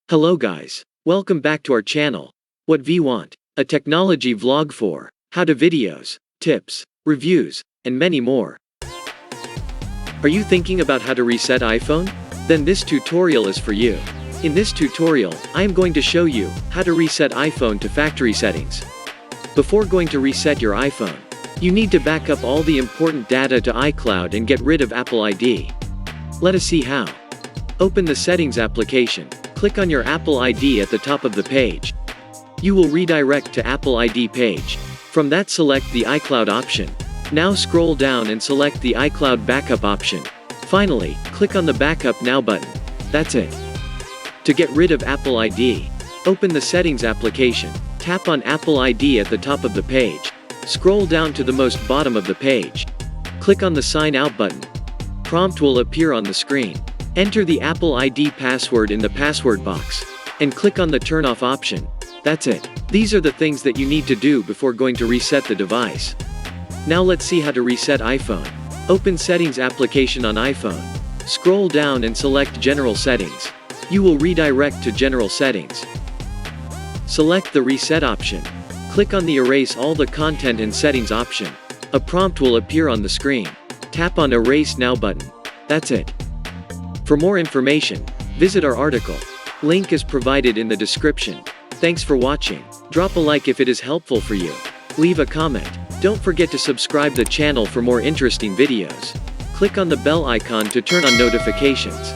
Hello guys. Welcome back to our channel. What we want? A technology vlog for how to videos, tips, reviews, and many more. Are you thinking about how to reset iPhone? Then this tutorial is for you. In this tutorial, I am going to show you how to reset iPhone to factory settings. Before going to reset your iPhone, you need to back up all the important data to iCloud and get rid of Apple ID. Let us see how. Open the Settings application. Click on your Apple ID at the top of the page. You will redirect to Apple ID page. From that, select the iCloud option. Now scroll down and select the iCloud backup option. Finally, click on the Backup Now button. That's it. To get rid of Apple ID, open the Settings application. Tap on Apple ID at the top of the page. Scroll down to the most bottom of the page. Click on the Sign Out button. Prompt will appear on the screen. Enter the Apple ID password in the password box, and click on the Turn Off option. That's it. These are the things that you need to do before going to reset the device. Now let's see how to reset iPhone. Open Settings application on iPhone. Scroll down and select General Settings. You will redirect to General Settings. Select the Reset option. Click on the Erase all the content and settings option. A prompt will appear on the screen. Tap on Erase Now button. That's it. For more information, visit our article. Link is provided in the description. Thanks for watching. Drop a like if it is helpful for you. Leave a comment. Don't forget to subscribe the channel for more interesting videos. Click on the bell icon to turn on notifications.